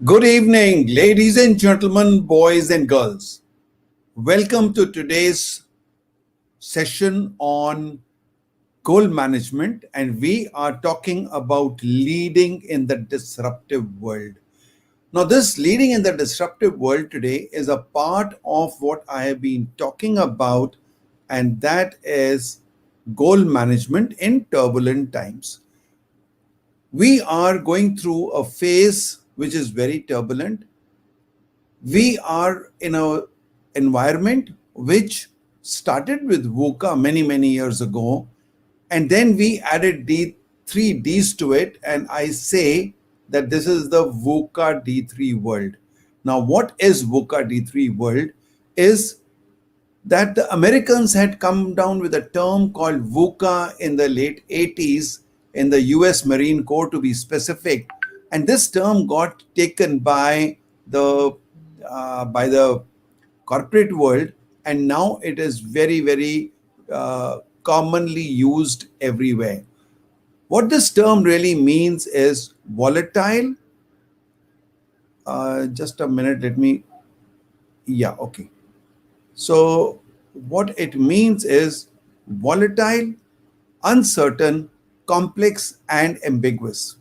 Good evening, ladies and gentlemen, boys and girls. Welcome to today's session on goal management, and we are talking about leading in the disruptive world. Now, this leading in the disruptive world today is a part of what I have been talking about, and that is goal management in turbulent times. We are going through a phase which is very turbulent. We are in an environment which started with VUCA many years ago, and then we added three Ds to it, and I say that this is the VUCA D3 world. Now, what is VUCA D3 world? Is that the Americans had come down with a term called VUCA in the late 80s in the US Marine Corps, to be specific. And this term got taken by the corporate world, and now it is very commonly used everywhere. What this term really means is volatile. Just a minute, okay. So what it means is volatile, uncertain, complex, and ambiguous.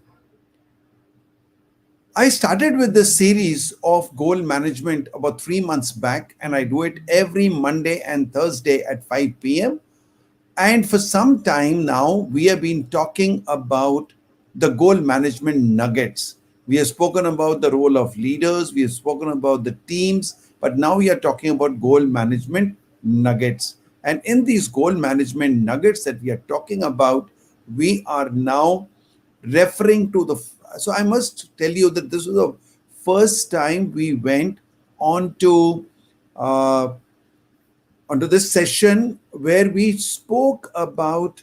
I started with this series of goal management about 3 months back, and I do it every Monday and Thursday at 5 p.m. And for some time now, we have been talking about the goal management nuggets. We have spoken about the role of leaders, we have spoken about the teams, but now we are talking about goal management nuggets. And in these goal management nuggets that we are talking about, we are now referring to so I must tell you that this was the first time we went on to uh, onto this session where we spoke about,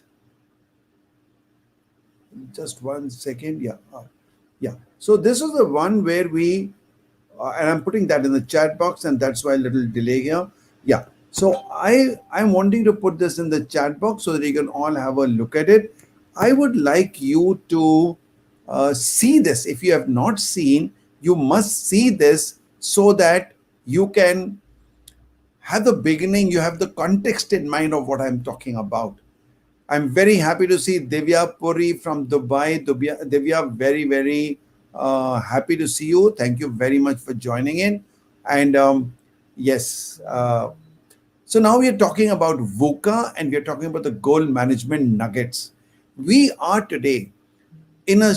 just 1 second, yeah. So this is the one where we and I'm putting that in the chat box, and that's why a little delay here. Yeah. So I'm wanting to put this in the chat box so that you can all have a look at it. I would like you to see this. If you have not seen, you must see this so that you can have the beginning, you have the context in mind of what I'm talking about. I'm very happy to see Divya Puri from Dubai. Divya, very happy to see you. Thank you very much for joining in. And yes, so now we are talking about VUCA, and we are talking about the goal management nuggets. We are today in a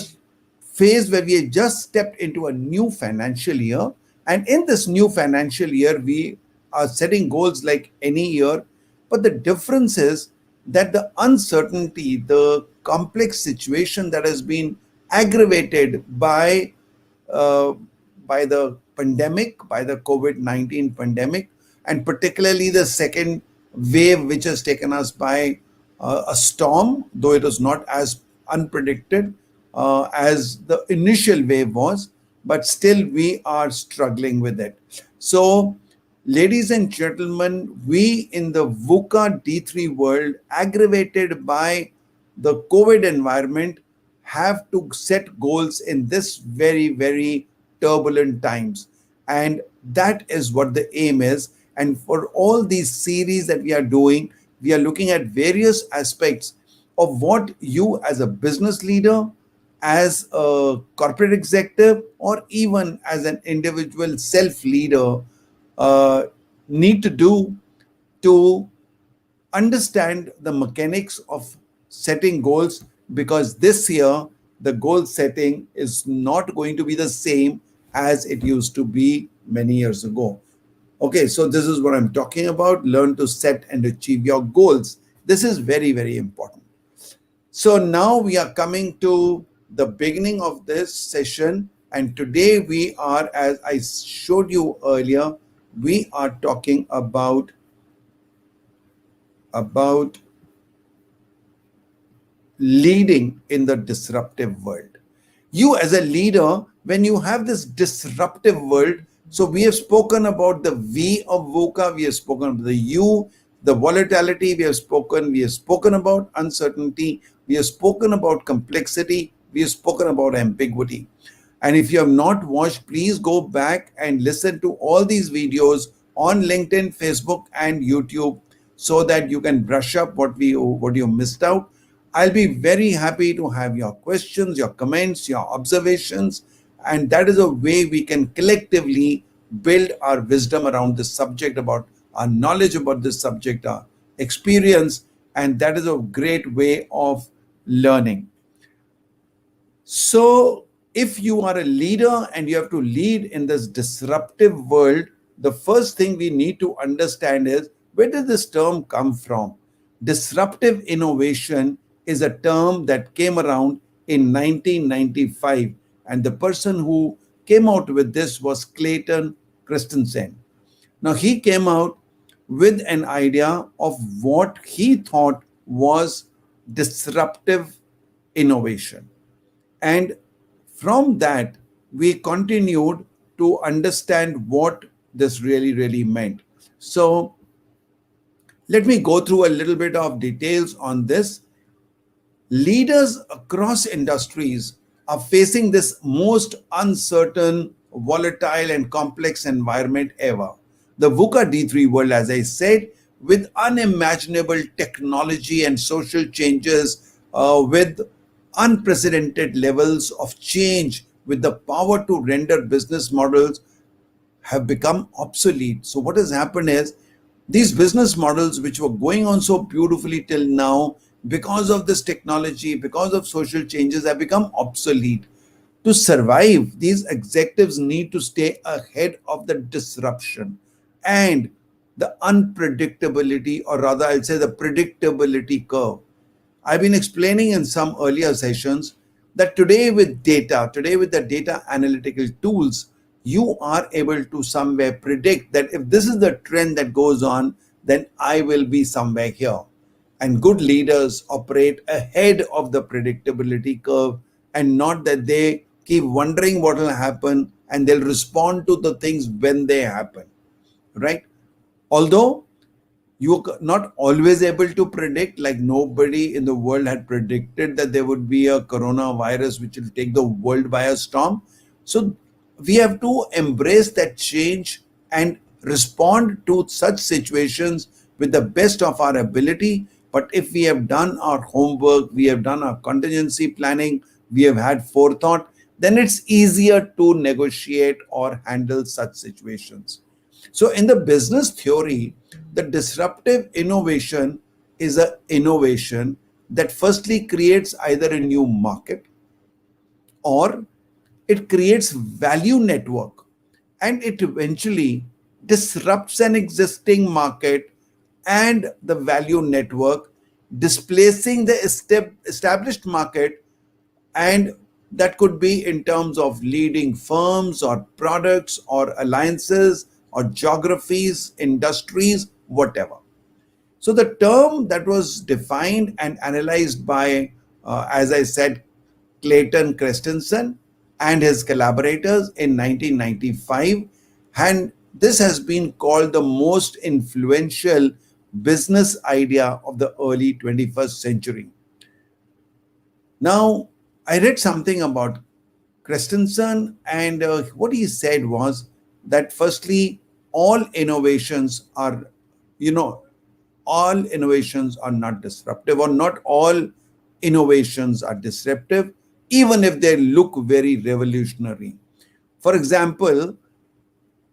phase where we have just stepped into a new financial year. And in this new financial year, we are setting goals like any year. But the difference is that the uncertainty, the complex situation that has been aggravated uh, by the pandemic, by the COVID-19 pandemic, and particularly the second wave, which has taken us by a storm, though it was not as unpredicted as the initial wave was, but still we are struggling with it. So, ladies and gentlemen, we in the VUCA D3 world, aggravated by the COVID environment, have to set goals in this very turbulent times. And that is what the aim is. And for all these series that we are doing, we are looking at various aspects of what you as a business leader, as a corporate executive, or even as an individual self leader uh, need to do to understand the mechanics of setting goals, because this year the goal setting is not going to be the same as it used to be many years ago. Okay, so this is what I'm talking about. Learn to set and achieve your goals. This is very important. So now we are coming to the beginning of this session, and today we are, as I showed you earlier, we are talking about leading in the disruptive world. You as a leader, when you have this disruptive world, so we have spoken about the V of VUCA, we have spoken about the U, the volatility, we have spoken about uncertainty, we have spoken about complexity, we have spoken about ambiguity. And if you have not watched, please go back and listen to all these videos on LinkedIn, Facebook, and YouTube so that you can brush up what you missed out. I'll be very happy to have your questions, your comments, your observations, and that is a way we can collectively build our wisdom around this subject, about our knowledge about this subject, our experience, and that is a great way of learning. So, if you are a leader and you have to lead in this disruptive world, the first thing we need to understand is, where did this term come from? Disruptive innovation is a term that came around in 1995, and the person who came out with this was Clayton Christensen. Now, he came out with an idea of what he thought was disruptive innovation. And from that, we continued to understand what this really meant. So, let me go through a little bit of details on this. Leaders across industries are facing this most uncertain, volatile, and complex environment ever. The VUCA D3 world, as I said, with unimaginable technology and social changes, with unprecedented levels of change, with the power to render business models have become obsolete. So what has happened is, these business models which were going on so beautifully till now, because of this technology, because of social changes, have become obsolete. To survive, these executives need to stay ahead of the disruption and the unpredictability, or rather I'll say the predictability curve. I've been explaining in some earlier sessions that today with the data analytical tools, you are able to somewhere predict that if this is the trend that goes on, then I will be somewhere here. And good leaders operate ahead of the predictability curve, and not that they keep wondering what will happen and they'll respond to the things when they happen, right? Although you are not always able to predict, like nobody in the world had predicted that there would be a coronavirus which will take the world by a storm. So we have to embrace that change and respond to such situations with the best of our ability. But if we have done our homework, we have done our contingency planning, we have had forethought, then it's easier to negotiate or handle such situations. So in the business theory, the disruptive innovation is an innovation that firstly creates either a new market, or it creates value network, and it eventually disrupts an existing market and the value network, displacing the established market. And that could be in terms of leading firms or products or alliances or geographies, industries, whatever. So the term that was defined and analyzed by, as I said, Clayton Christensen and his collaborators in 1995, and this has been called the most influential business idea of the early 21st century. Now, I read something about Christensen, and what he said was that firstly, all innovations are, you know, all innovations are not disruptive, or not all innovations are disruptive, even if they look very revolutionary. For example,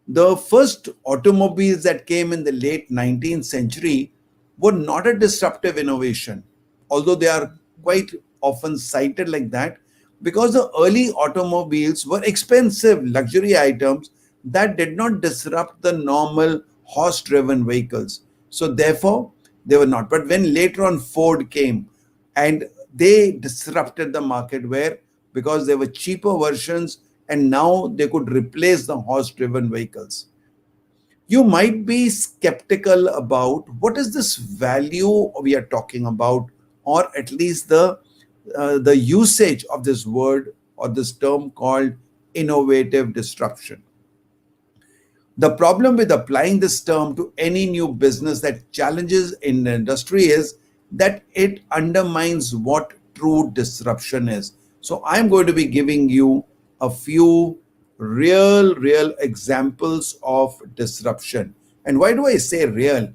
the first automobiles that came in the late 19th century were not a disruptive innovation, although they are quite often cited like that, because the early automobiles were expensive luxury items that did not disrupt the normal horse-driven vehicles. So therefore, they were not. But when later on Ford came, and they disrupted the market, where because they were cheaper versions and now they could replace the horse-driven vehicles. You might be skeptical about what is this value we are talking about, or at least the usage of this word or this term called innovative disruption. The problem with applying this term to any new business that challenges in the industry is that it undermines what true disruption is. So I'm going to be giving you a few real examples of disruption. And why do I say real?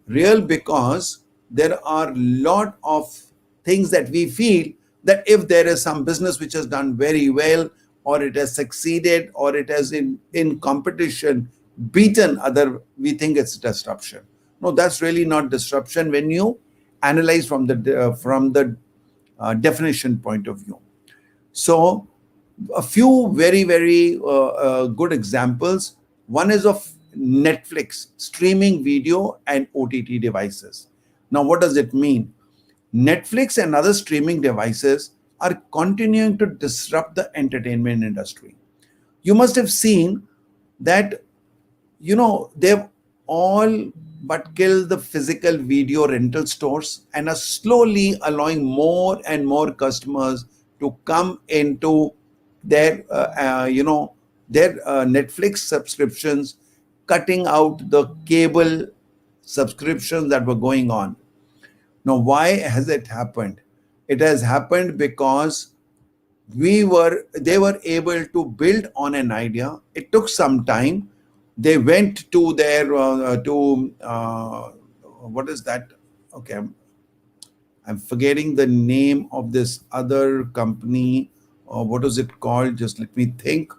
Real because there are a lot of things that we feel that if there is some business which has done very well, or it has succeeded, or it has in competition beaten other, we think it's disruption. No, that's really not disruption when you analyze from the definition point of view. So a few very good examples. One is of Netflix streaming video and OTT devices. Now, what does it mean? Netflix and other streaming devices are continuing to disrupt the entertainment industry. You must have seen that, they've all but killed the physical video rental stores and are slowly allowing more and more customers to come into their Netflix subscriptions, cutting out the cable subscriptions that were going on. Now, why has it happened? It has happened because they were able to build on an idea. It took some time. They went to their what is that? Okay, I'm forgetting the name of this other company. What is it called? Just let me think.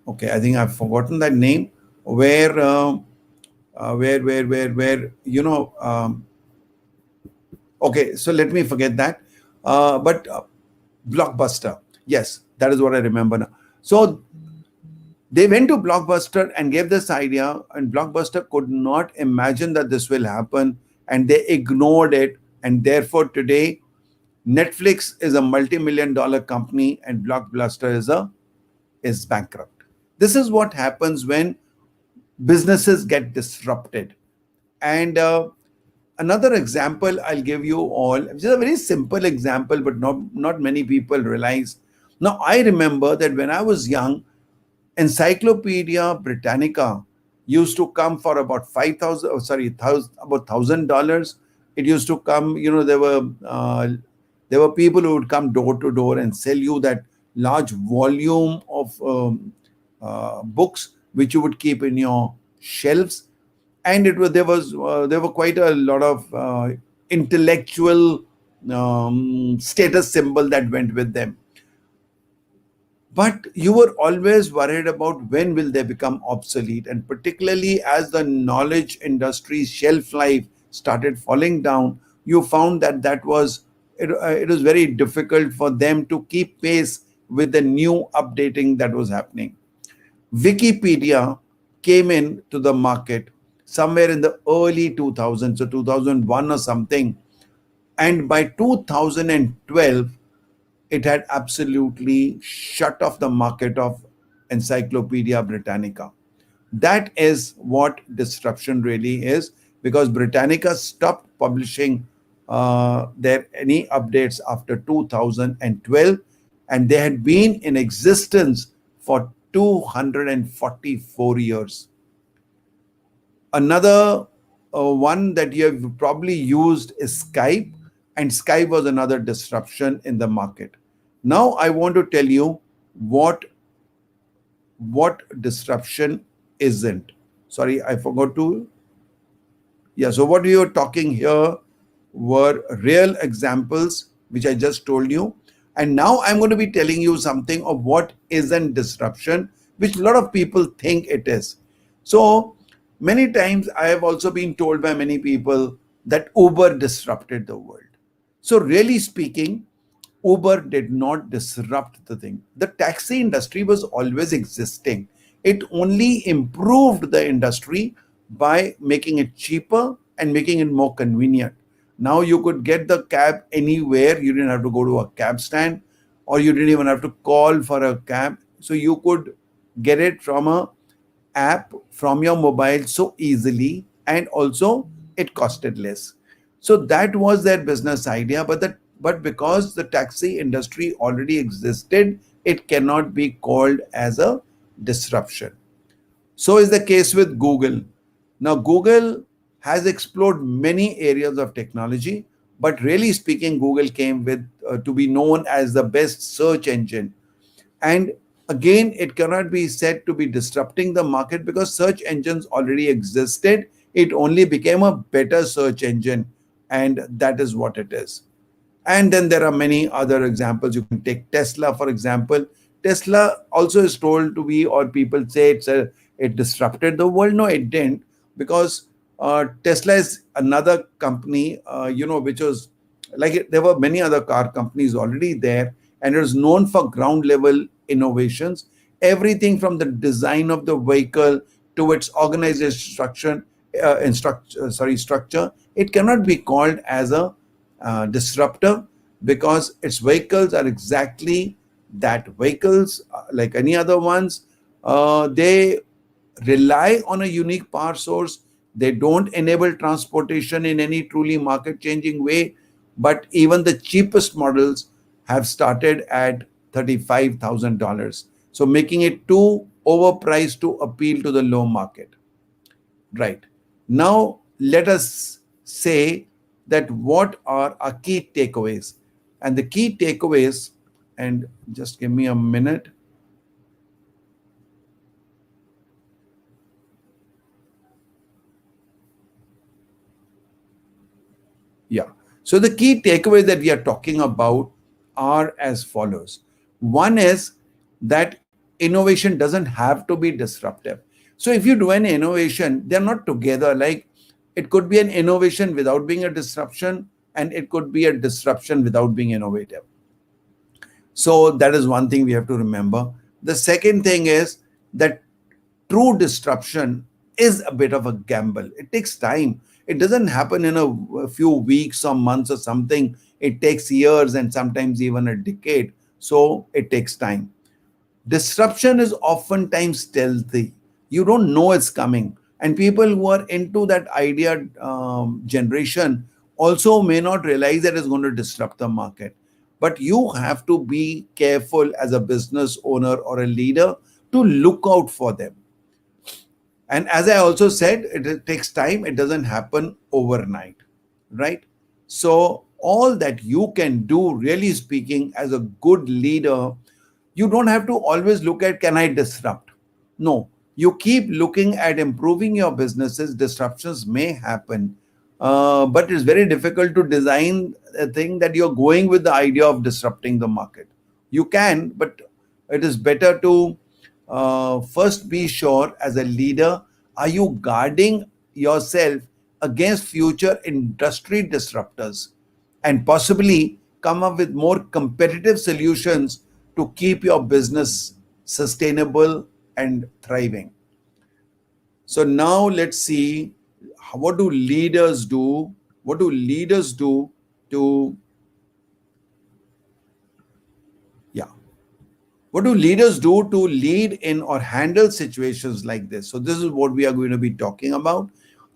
Okay, I think I've forgotten that name. Where okay, so let me forget that. But Blockbuster, yes, that is what I remember now. So they went to Blockbuster and gave this idea, and Blockbuster could not imagine that this will happen, and they ignored it. And therefore, today, Netflix is a multi-million-dollar company, and Blockbuster is bankrupt. This is what happens when businesses get disrupted. And another example I'll give you all, which is a very simple example, but not many people realize. Now, I remember that when I was young, Encyclopedia Britannica used to come for about about $1,000. It used to come, there were people who would come door to door and sell you that large volume of books which you would keep in your shelves, and there were quite a lot of intellectual status symbol that went with them. But you were always worried about when will they become obsolete, and particularly as the knowledge industry's shelf life started falling down, you found that it was very difficult for them to keep pace with the new updating that was happening. Wikipedia came in to the market somewhere in the early 2000s, so 2001 or something, and by 2012 it had absolutely shut off the market of Encyclopedia Britannica. That is what disruption really is, because Britannica stopped publishing their any updates after 2012, and they had been in existence for 244 years. Another one that you have probably used is Skype, and Skype was another disruption in the market. Now I want to tell you what disruption isn't. Sorry, I forgot to. Yeah, so what we were talking here were real examples, which I just told you. And now I'm going to be telling you something of what isn't disruption, which a lot of people think it is. So many times I have also been told by many people that Uber disrupted the world. So really speaking, Uber did not disrupt the thing. The taxi industry was always existing. It only improved the industry by making it cheaper and making it more convenient. Now you could get the cab anywhere. You didn't have to go to a cab stand, or you didn't even have to call for a cab. So you could get it from a app from your mobile so easily, and also it costed less. So that was their business idea, but because the taxi industry already existed, it cannot be called as a disruption. So is the case with Google. Now Google has explored many areas of technology, But really speaking, Google came with to be known as the best search engine. And again, it cannot be said to be disrupting the market because search engines already existed. It only became a better search engine, and that is what it is. And then there are many other examples. You can take Tesla, for example. Tesla also is told to be, or people say it disrupted the world. No, it didn't, because Tesla is another company, which was there were many other car companies already there, and it is known for ground level innovations. Everything from the design of the vehicle to its organization structure, it cannot be called as a disruptor, because its vehicles are exactly that vehicles, like any other ones. They rely on a unique power source. They don't enable transportation in any truly market changing way. But even the cheapest models have started at $35,000. So making it too overpriced to appeal to the low market. Right. Now, let us say that what are our key takeaways? And the key takeaways, and just give me a minute. Yeah. So the key takeaways that we are talking about are as follows. One is that innovation doesn't have to be disruptive. So if you do an innovation, they're not together. Like, it could be an innovation without being a disruption, and it could be a disruption without being innovative. So that is one thing we have to remember. The second thing is that true disruption is a bit of a gamble. It takes time. It doesn't happen in a few weeks or months or something. It takes years and sometimes even a decade. So it takes time. Disruption is oftentimes stealthy. You don't know it's coming. And people who are into that idea generation also may not realize that it's going to disrupt the market. But you have to be careful as a business owner or a leader to look out for them. And as I also said, it takes time. It doesn't happen overnight, right? So all that you can do, really speaking, as a good leader, you don't have to always look at, can I disrupt? No, you keep looking at improving your businesses. Disruptions may happen, but it's very difficult to design a thing that you're going with the idea of disrupting the market. You can, but it is better to first be sure, as a leader, are you guarding yourself against future industry disruptors, and possibly come up with more competitive solutions to keep your business sustainable and thriving. So now let's see, what do leaders do? What do leaders do to, yeah, what do leaders do to lead in or handle situations like this? So this is what we are going to be talking about.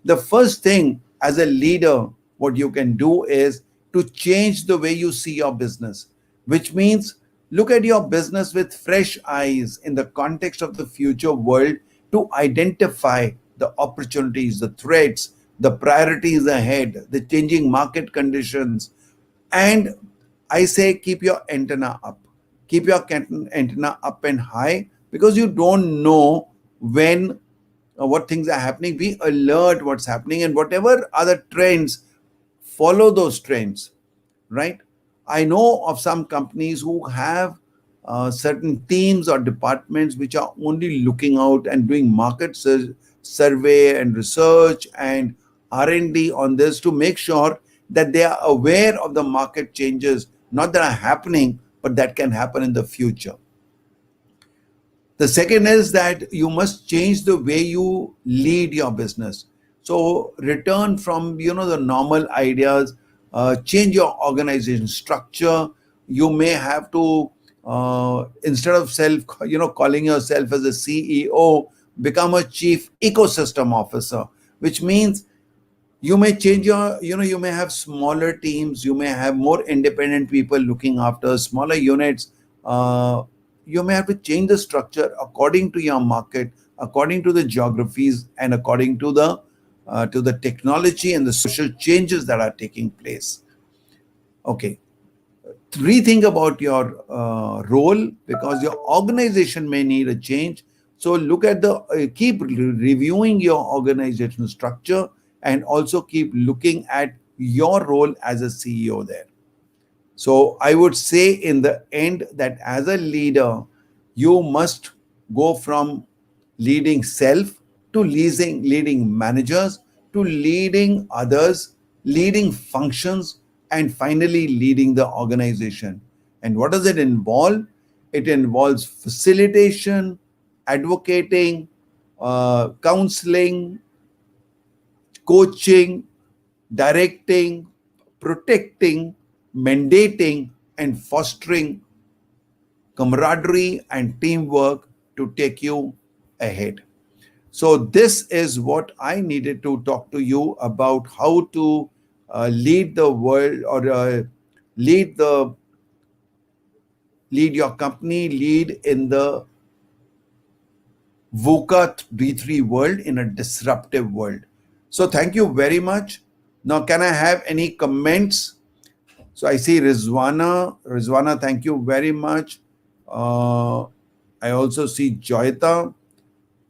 The first thing, as a leader, what you can do is to change the way you see your business, which means look at your business with fresh eyes in the context of the future world, to identify the opportunities, the threats, the priorities ahead, the changing market conditions. And I say, keep your antenna up. Keep your antenna up and high, because you don't know when what things are happening. Be alert what's happening, and whatever other trends, follow those trends, right? I know of some companies who have certain teams or departments which are only looking out and doing market survey and research and R&D on this, to make sure that they are aware of the market changes, not that are happening, but that can happen in the future. The second is that you must change the way you lead your business. So return from the normal ideas, change your organization structure. You may have to, instead of calling yourself as a CEO, become a chief ecosystem officer, which means you may change your, you may have smaller teams, you may have more independent people looking after smaller units. You may have to change the structure according to your market, according to the geographies, and according to the technology and the social changes that are taking place. Okay. Rethink about your role, because your organization may need a change. So look at the keep reviewing your organizational structure, and also keep looking at your role as a CEO there. So I would say in the end that as a leader, you must go from leading self to leading managers to leading others, leading functions, and finally leading the organization. And what does it involve? It involves facilitation, advocating, counseling, coaching, directing, protecting, mandating, and fostering camaraderie and teamwork to take you ahead. So, this is what I needed to talk to you about, how to lead the world, or lead the lead your company, lead in the VUCA D3 world, in a disruptive world. So, thank you very much. Now, can I have any comments? So I see Rizwana. Rizwana, thank you very much. I also see Joyita,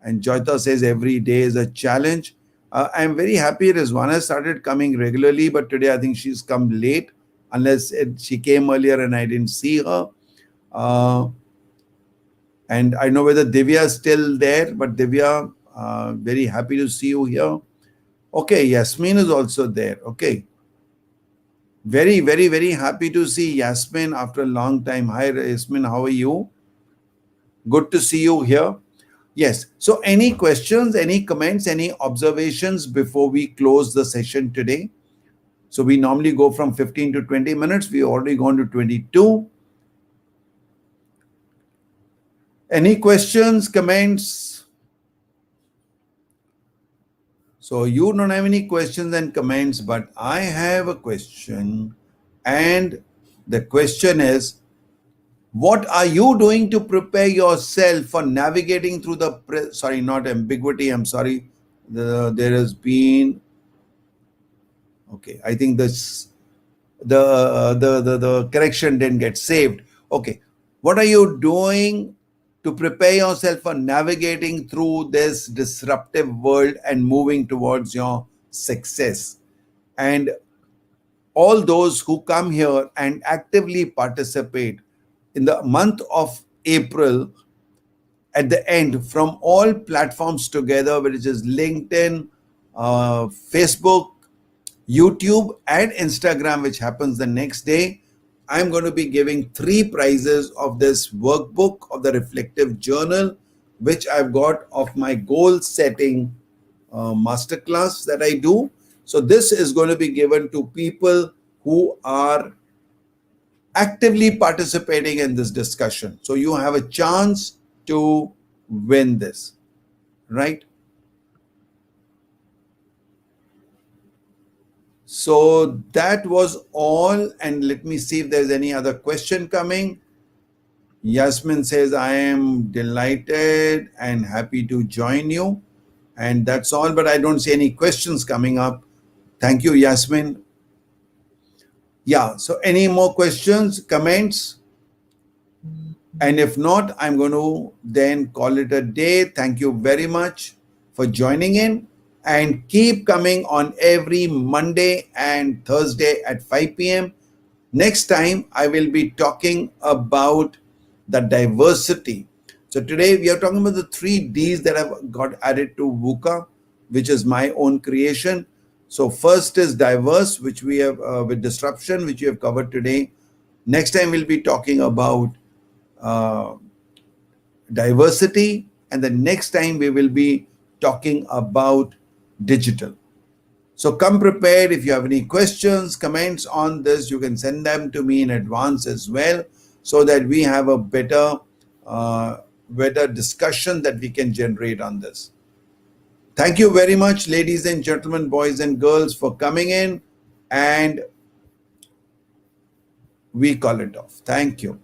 and Joyita says every day is a challenge. I'm very happy Rizwana started coming regularly, but today I think she's come late, unless she came earlier and I didn't see her. And I know whether Divya is still there, but Divya, very happy to see you here. Okay, Yasmin is also there. Okay. Very, very, very happy to see Yasmin after a long time. Hi, Yasmin, how are you? Good to see you here. Yes. So, any questions, any comments, any observations before we close the session today? So, we normally go from 15 to 20 minutes. We've already gone to 22. Any questions, comments? So, you don't have any questions and comments, but I have a question. And the question is, what are you doing to prepare yourself for navigating through the sorry, not ambiguity, I'm sorry, there has been, okay, I think this the correction didn't get saved. Okay, what are you doing to prepare yourself for navigating through this disruptive world and moving towards your success? And all those who come here and actively participate in the month of April, at the end, from all platforms together, which is LinkedIn, Facebook, YouTube, and Instagram, which happens the next day, I'm going to be giving 3 prizes of this workbook of the reflective journal, which I've got of my goal setting masterclass that I do. So this is going to be given to people who are actively participating in this discussion. So you have a chance to win this, right? So that was all. And let me see if there's any other question coming. Yasmin says, I am delighted and happy to join you. And that's all, but I don't see any questions coming up. Thank you, Yasmin. Yeah, so any more questions, comments? And if not, I'm going to then call it a day. Thank you very much for joining in, and keep coming on every Monday and Thursday at 5 p.m. Next time, I will be talking about the diversity. So today we are talking about the 3 Ds that have got added to VUCA, which is my own creation. So first is diverse, which we have with disruption, which we have covered today. Next time we'll be talking about diversity, and the next time we will be talking about digital. So come prepared. If you have any questions, comments on this, you can send them to me in advance as well, so that we have a better discussion that we can generate on this. Thank you very much, ladies and gentlemen, boys and girls, for coming in, and we call it off. Thank you.